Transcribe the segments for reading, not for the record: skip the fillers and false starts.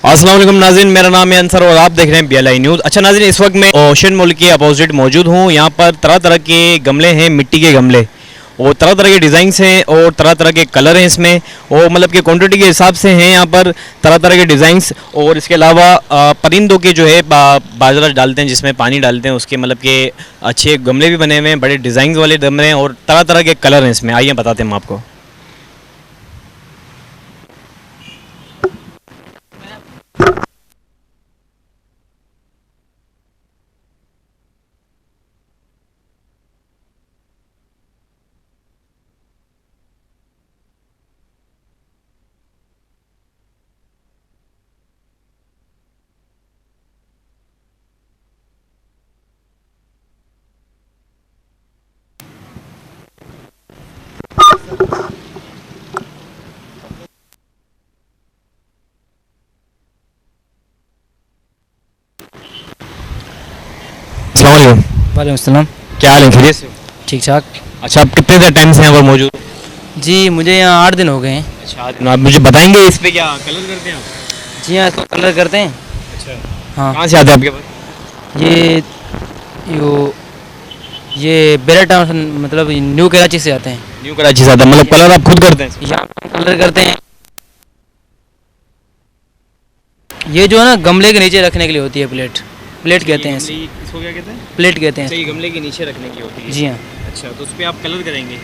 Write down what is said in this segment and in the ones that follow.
अस्सलाम वालेकुम नाज़रीन, मेरा नाम है अंसर और आप देख रहे हैं BLI न्यूज़। अच्छा नाज़रीन, इस वक्त मैं ओशन मॉल के अपोजिट मौजूद हूँ। यहाँ पर तरह तरह के गमले हैं, मिट्टी के गमले, और तरह तरह के डिज़ाइंस हैं और तरह तरह के कलर हैं इसमें, और मतलब कि क्वांटिटी के हिसाब से हैं यहाँ पर तरह तरह के डिज़ाइंस। और इसके अलावा परिंदों के जो है बाजरा डालते हैं, जिसमें पानी डालते हैं, उसके मतलब के अच्छे गमले भी बने हुए हैं, बड़े डिज़ाइन वाले गमले हैं और तरह तरह के कलर हैं इसमें। आइए बताते हैं हम आपको। अस्सलाम वालेकुम। वालेकुम सलाम। क्या हाल है, खैरियत से हो? ठीक ठाक। अच्छा, आप कितने देर टाइम से यहाँ पर मौजूद हो? जी मुझे यहाँ 8 दिन हो गए हैं। अच्छा, आप मुझे बताएंगे इस पे क्या कलर करते हैं आप? जी हाँ, इसको कलर करते हैं। अच्छा, हाँ, कहाँ से आते हैं आपके पास? ये यो ये बेरा टाउन, मतलब न्यू कराची से आते हैं। न्यू कराची से आता है, मतलब कलर आप खुद करते हैं? यहाँ पे कलर करते हैं। ये जो है ना, गमले के नीचे रखने के लिए होती है प्लेट। प्लेट कहते हैं इसे। इसको क्या कहते हैं? प्लेट कहते हैं। ये गमले के नीचे रखने की होती है। जी हाँ। अच्छा, तो उस पे आप कलर करेंगे?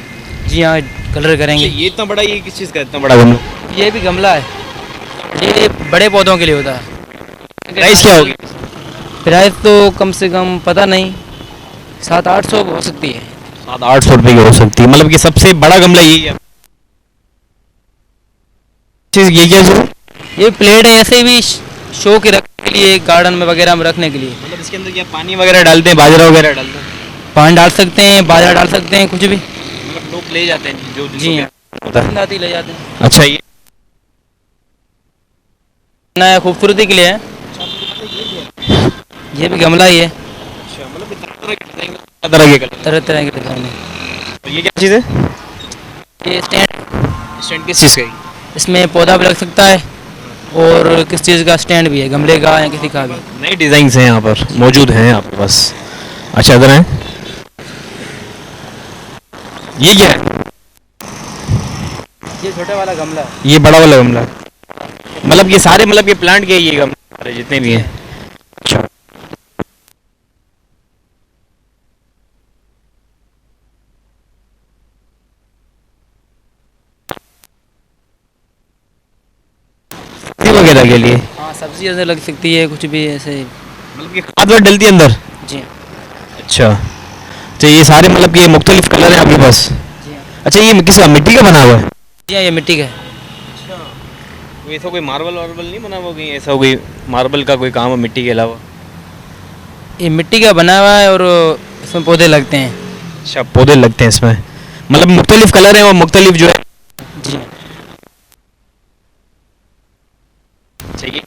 जी हाँ, कलर करेंगे। ये इतना बड़ा, ये किस चीज़ का इतना बड़ा गमला? ये भी गमला है। ये बड़े पौधों के लिए होता है। प्राइस क्या होगी? प्राइस तो कम से कम पता नहीं, 700-800 हो सकती है। 700-800 रुपये की हो सकती है, मतलब कि सबसे बड़ा गमला यही है चीज़। ये क्या है? ये प्लेट है, ऐसे भी शो के रखने के लिए, गार्डन में वगैरह में रखने के लिए। मतलब इसके अंदर क्या पानी वगैरह डालते हैं, बाजरा वगैरह डालते हैं? पानी डाल सकते हैं, बाजरा डाल सकते हैं, कुछ भी। मतलब लोग ले जाते हैं जो जी हाँ, पसंद आती ले जाते हैं। अच्छा, ये नया खूबसूरती के लिए है। ये भी गमला ही है। अच्छा, मतलब कि तरह तरह के डिजाइन, तरह तरह के कलर। तरह तरह के डिजाइन है। तो ये क्या चीज़ है? ये स्टैंड, स्टैंड किस चीज़ का है? इसमें पौधा भी लग सकता है और किस चीज़ का स्टैंड भी है, गमले का या किसी का भी। नए डिजाइन हैं यहाँ पर मौजूद हैं आपके पास। अच्छा, इधर है, ये क्या है? ये छोटे वाला गमला है। ये बड़ा वाला गमला है। मतलब ये सारे, मतलब ये प्लांट के, ये गमले सारे जितने भी हैं? अच्छा, वगैरह के लिए? हाँ, सब्जी ऐसे लग सकती है, कुछ भी ऐसे। मतलब कि खाद वाद डलती है अंदर? जी हाँ। अच्छा, तो ये सारे मतलब कि ये मुख्तलिफ कलर हैं आपके पास? जी हाँ। अच्छा, ये किसका, मिट्टी का बना हुआ है? जी हाँ, ये मिट्टी का है। अच्छा, तो ऐसा कोई मार्बल वार्बल नहीं बना हुआ कहीं, ऐसा कोई मार्बल का कोई काम है मिट्टी के अलावा? ये मिट्टी का बना हुआ है और इसमें पौधे लगते हैं। अच्छा, पौधे लगते हैं इसमें, मतलब मुख्तलिफ कलर हैं और मुख्तलिफ जो है। जी हाँ। चाहिए।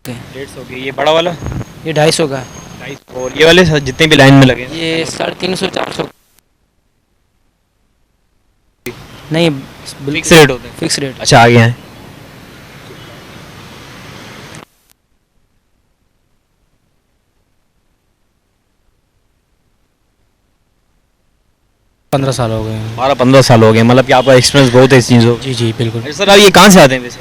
ओके। 150 के, ये बड़ा वाला ये 250 का है। 250, और ये वाले जितने भी लाइन में लगे हैं? ये 350-400। नहीं, फिक्स रेट होते हैं? Fix rate. अच्छा, आगे हैं। 15 साल हो गए हैं। 12-15 साल हो गए, मतलब कि आपका एक्सपीरियंस बहुत है इस चीज़ों। जी जी बिल्कुल। अच्छा सर, आप ये कहाँ से आते हैं वैसे?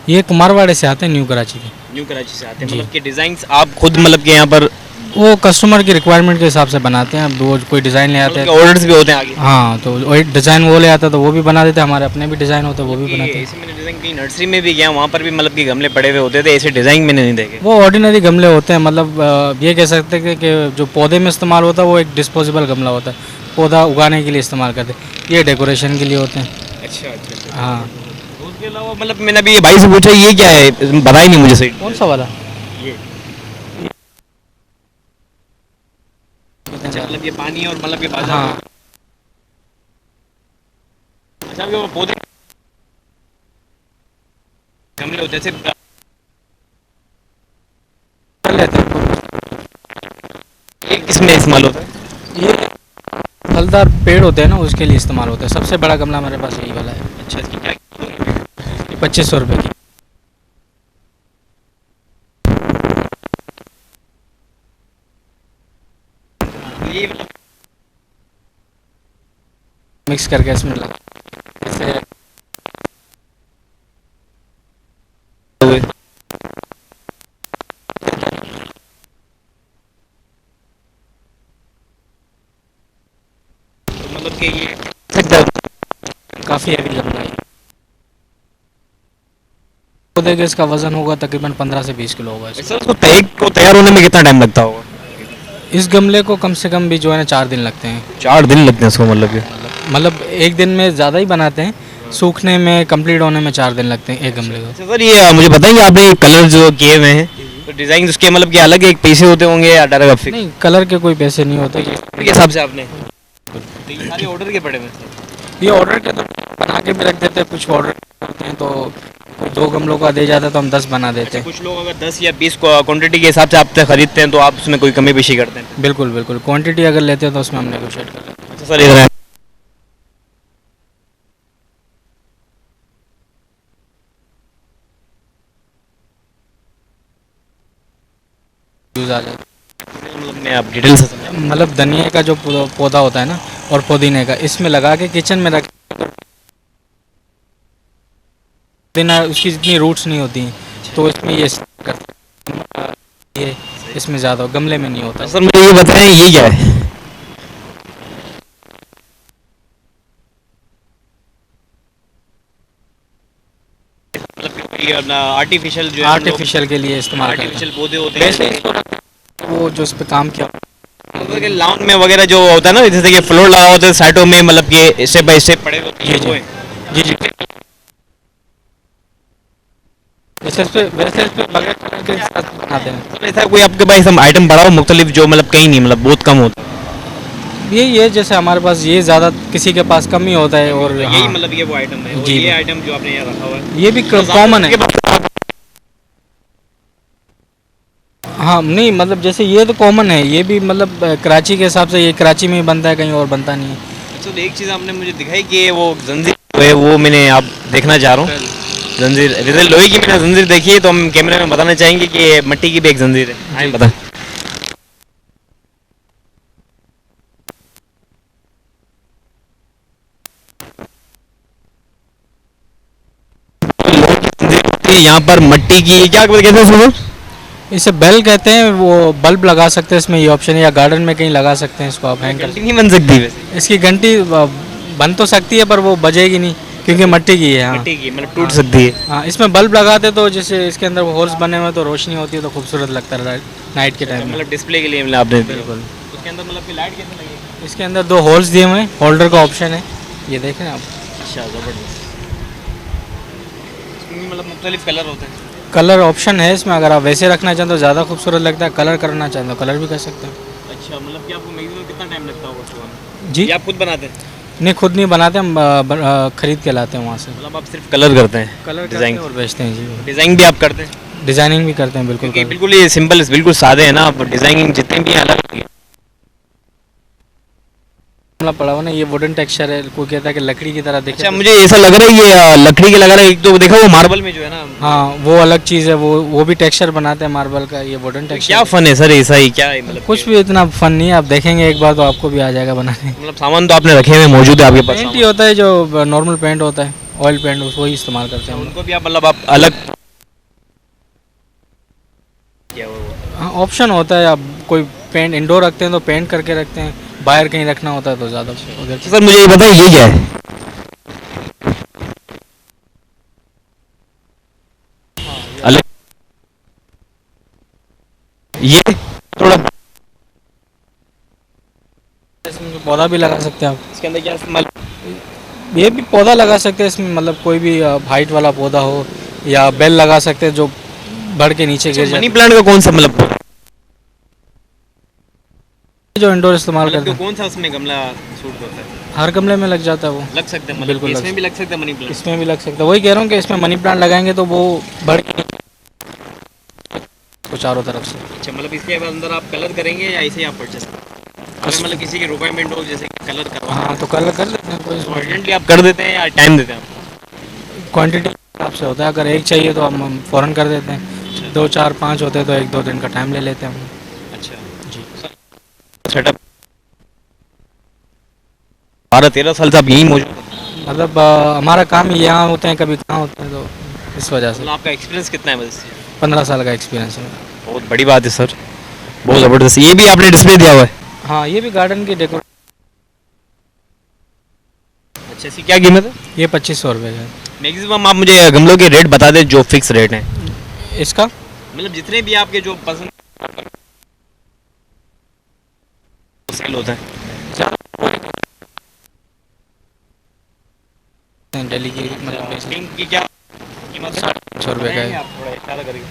ये कुमारवाड़े से आते हैं, न्यू कराची के। न्यू कराची से आते हैं, जी। मतलब कि डिज़ाइंस आप खुद मतलब कि यहाँ पर वो कस्टमर की रिक्वायरमेंट के हिसाब से बनाते हैं। अब वो कोई डिज़ाइन ले आते हैं। ऑर्डर्स भी होते हैं आगे? हाँ, तो वही डिज़ाइन वो ले आता है तो वो भी बना देते हैं। हमारे अपने भी डिज़ाइन होते हैं, वो भी बनाते हैं। ऐसे मैंने डिज़ाइन कहीं नर्सरी में भी गया, वहाँ पर भी मतलब कि गमले पड़े हुए होते थे, ऐसे डिज़ाइन मैंने नहीं देखे। वो ऑर्डिनरी गमले होते हैं, मतलब ये कह सकते हैं कि जो पौधे में इस्तेमाल होता है वो एक डिस्पोजेबल गमला होता है, पौधा उगाने के लिए इस्तेमाल करते हैं। ये डेकोरेशन के लिए होते हैं। अच्छा अच्छा। हाँ। तो उसके अलावा मतलब मैंने अभी ये भाई से पूछा, ये क्या है, पता ही नहीं मुझे सही। कौन सा वाला? ये अच्छा, मतलब ये पानी और मतलब ये बाजार। हाँ। अच्छा, आपके वो पौधे गमले होते हैं सिर्फ? कर लेते हैं। एक किसमें इस्तेमाल होता है? ये फल फलदार पेड़ होते हैं ना, उसके लिए इस्तेमाल होता है। सबसे बड़ा गमला हमारे पास यही वाला है। अच्छा, इसकी क्या 2500 रुपये की। ये मिक्स करके इसमें लगा, जैसे मतलब कि ये सकता है। काफ़ी हैवी गमला है। पौधे का इसका वजन होगा तकरीबन 15 से 20 किलो होगा। सर, उसको तैयार होने में कितना टाइम लगता होगा? इस गमले को कम से कम भी जो है ना 4 दिन लगते हैं। 4 दिन लगते हैं इसको, मतलब कि मतलब एक दिन में ज़्यादा ही बनाते हैं, सूखने में कंप्लीट होने में 4 दिन लगते हैं एक गमले को। अच्छा सर, ये मुझे बताएंगे आपने कलर जो किए हुए हैं, तो डिजाइन उसके मतलब कि अलग एक पैसे होते होंगे या डायरेक्ट आप फिक्स नहीं, कलर के कोई पैसे नहीं होते। के हिसाब से आपने? तो ये सारे ऑर्डर के पड़े हुए हैं? ये ऑर्डर के तो बना के भी रख देते हैं, कुछ ऑर्डर करते हैं तो 2 गमलों का दे जाता है तो हम 10 बना देते हैं। कुछ लोग अगर 10 या 20 क्वांटिटी के हिसाब से आपसे खरीदते हैं तो आप उसमें कोई कमी पेशी करते हैं? बिल्कुल बिल्कुल, क्वांटिटी अगर लेते हैं तो उसमें हम नेगोशिएट कर लेते हैं। अच्छा सर, इधर यूज़ आ जाता मतलब मैं आप डिटेल से समझा। है। मतलब धनिया का जो पौधा होता है ना, और पुदीने का, इसमें लगा के किचन में रख, पुदीना उसकी जितनी रूट्स नहीं होती हैं, तो इसमें ये करते हैं। ये इसमें ज़्यादा गमले में नहीं होता। सर मुझे ये बताएं, ये क्या है? मतलब आर्टिफिशियल जो है आर्टिफिशियल के लिए इस्तेमाल करते आर्टिफिशियल पौधे होते हैं। हैं वैसे इसको वो जो इस पे काम किया, मतलब कि लाउंज में वगैरह जो होता है ना, जैसे कि फ्लोर लगा होता है साइडों में, मतलब कि स्टेप बाय स्टेप पड़े होते हैं वो है। जी जी, वैसे इस पे बगैर कलर के साथ बनाते हैं। तो ऐसा कोई आपके पास हम आइटम बढ़ाओ मुख्तलिफ जो मतलब कहीं नहीं, मतलब बहुत कम होता ये जैसे हमारे पास ये ज़्यादा किसी के पास कम ही होता है। और है, हाँ, यही मतलब ये वो आइटम है, और जी, ये आइटम जो आपने यहाँ रखा हुआ है ये भी कॉमन है। है। हाँ नहीं, मतलब जैसे ये तो कॉमन है, ये भी मतलब कराची के हिसाब से ये कराची में ही बनता है, कहीं और बनता नहीं है। अच्छा, तो एक चीज़ आपने मुझे दिखाई कि वो जंजीर जो है वो मैंने आप देखना चाह रहा हूँ। जंजीर जैसे लोहे की मैंने जंजीर देखी है, तो हम कैमरे में बताना चाहेंगे कि ये मिट्टी की भी एक जंजीर है। हाँ, बता। यहाँ पर मिट्टी की क्या कहते हैं इसको? इसे बेल कहते हैं। वो बल्ब लगा सकते हैं इसमें, ये ऑप्शन है, या गार्डन में कहीं लगा सकते हैं इसको आप हैंग कर। घंटी नहीं बन सकती वैसे? इसकी घंटी बन तो सकती है पर वो बजेगी नहीं, क्योंकि मिट्टी की है। हाँ मिट्टी की मतलब टूट सकती है। हाँ, इसमें बल्ब लगाते तो जैसे इसके अंदर वो होल्स बने हुए तो रोशनी होती है तो खूबसूरत लगता है नाइट के टाइम में। मतलब डिस्प्ले के लिए मतलब आपने बिल्कुल। उसके अंदर मतलब कि लाइट कैसे लगेगी? इसके अंदर 2 होल्स दिए हुए हैं, होल्डर का ऑप्शन है, ये देखें आप। अच्छा, ज़बरदस्त। इसमें मतलब मुख्तलिफ कलर होते हैं? कलर ऑप्शन है इसमें, अगर आप वैसे रखना चाहें तो ज़्यादा खूबसूरत लगता है, कलर करना चाहें तो कलर भी कर सकते हैं। अच्छा, मतलब कि आपको मैक्सिमम कितना टाइम लगता होगा उसको बनाने? जी, ये आप खुद बनाते हैं? नहीं खुद नहीं बनाते हम, खरीद के लाते हैं वहाँ से। मतलब आप सिर्फ कलर करते हैं? कलर डिज़ाइन और बेचते हैं जी। डिज़ाइन भी आप करते हैं? डिज़ाइनिंग भी करते हैं बिल्कुल। क्योंकि बिल्कुल ये सिंपल बिल्कुल सादे हैं ना, डिज़ाइनिंग जितनी भी अलग होती है। मामला पड़ा हुआ ना, ये वुडन टेक्सचर है, कोई कहता है कि लकड़ी की तरह दिखे। अच्छा, मुझे ऐसा लग रहा है ये लकड़ी के लग रहा है। एक तो देखा वो मार्बल में जो है ना, हाँ वो अलग चीज़ है, वो भी टेक्सचर बनाते हैं मार्बल का, ये वुडन टेक्सचर। क्या फन है सर, ऐसा ही क्या है मतलब? कुछ भी इतना फन नहीं है, आप देखेंगे एक बार तो आपको भी आ जाएगा बनाने। मतलब सामान तो आपने रखे हुए मौजूद है आपके पास? पेंट ही होता है जो नॉर्मल पेंट होता है, ऑयल पेंट, उसको ही इस्तेमाल करते हैं हम लोग। उनको भी आप मतलब आप अलग क्या वो? हाँ, ऑप्शन होता है, आप कोई पेंट इंडोर रखते हैं तो पेंट करके रखते हैं, बाहर कहीं रखना होता है तो ज़्यादा उधर। सर मुझे ये बताइए, ये क्या है? अलग ये थोड़ा इसमें पौधा भी लगा सकते हैं आप। इसके अंदर क्या इस्तेमाल? ये भी पौधा लगा सकते हैं इसमें, मतलब कोई भी हाइट वाला पौधा हो, या बेल लगा सकते हैं जो बढ़ के नीचे गिर जाए। मनी प्लांट का कौन सा मतलब जो इंडोर इस्तेमाल करते हैं, कौन सा उसमें गमला सूट होता है? हर गमले में लग जाता है वो। लग सकते हैं मतलब बिल्कुल इसमें भी लग सकता है मनी प्लांट? इसमें भी लग सकता है, वही कह रहा हूँ कि इसमें मनी प्लांट लगाएंगे तो वो बढ़ के तो चारों तरफ से। अच्छा, मतलब इसके अंदर आप कलर करेंगे या ऐसे ही आप परचेस? अगर मतलब किसी की रिक्वायरमेंट हो जैसे कि कलर करवाना हाँ, तो कलर कर लेते हैं, कोई तो अर्जेंटली आप कर देते हैं या टाइम देते हैं आप? क्वांटिटी हिसाब से होता है। अगर एक चाहिए तो हम फ़ौरन कर देते हैं, 2 4 5 होते हैं तो 1 2 दिन का टाइम ले लेते हैं हम। अच्छा जी। सेटअप 12-13 साल से आप यहीं मौजूद हैं? मतलब हमारा काम ही यहाँ होते हैं, कभी कहाँ होते हैं, तो इस वजह से मतलब आपका एक्सपीरियंस कितना है बस? 15 साल का एक्सपीरियंस है मेरा। बहुत बड़ी बात है सर, बहुत ज़बरदस्त। ये भी आपने डिस्प्ले दिया हुआ है? हाँ, ये भी गार्डन की डेकोर। अच्छा, इसकी क्या कीमत है? ये 2500 रुपये का है। मैक्सिमम आप मुझे गमलों के रेट बता दें जो फिक्स रेट हैं, इसका मतलब जितने भी आपके जो पसंद सेल होता है। दिल्ली की मतलब बेसिक पिंक की क्या कीमत है? 350 रुपये का है। आप थोड़ा इशारा करिए।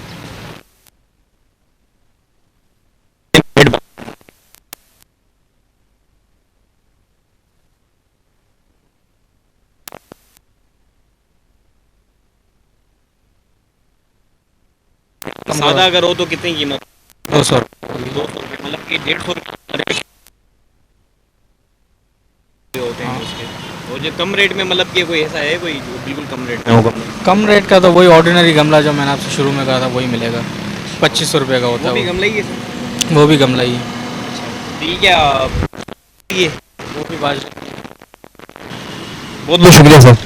सादा अगर हो तो कितनी कीमत? 200 200 रुपये, मतलब कि 150 होते हैं उसके। और जो कम रेट में मतलब कि कोई ऐसा है कोई जो बिल्कुल कम रेट में हो गमला? कम रेट का तो वही ऑर्डिनरी गमला जो मैंने आपसे शुरू में कहा था वही मिलेगा, 2500 रुपये का होता वो भी है गमला ही है सर? वो भी गमला ही है। ठीक है, ये वो भी बाज बहुत बहुत शुक्रिया सर।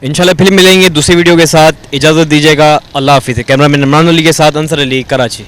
इंशाल्लाह फिर मिलेंगे दूसरी वीडियो के साथ। इजाज़त दीजिएगा, अल्लाह हाफिज़। कैमरामैन इमरान अली के साथ अंसर अली, कराची।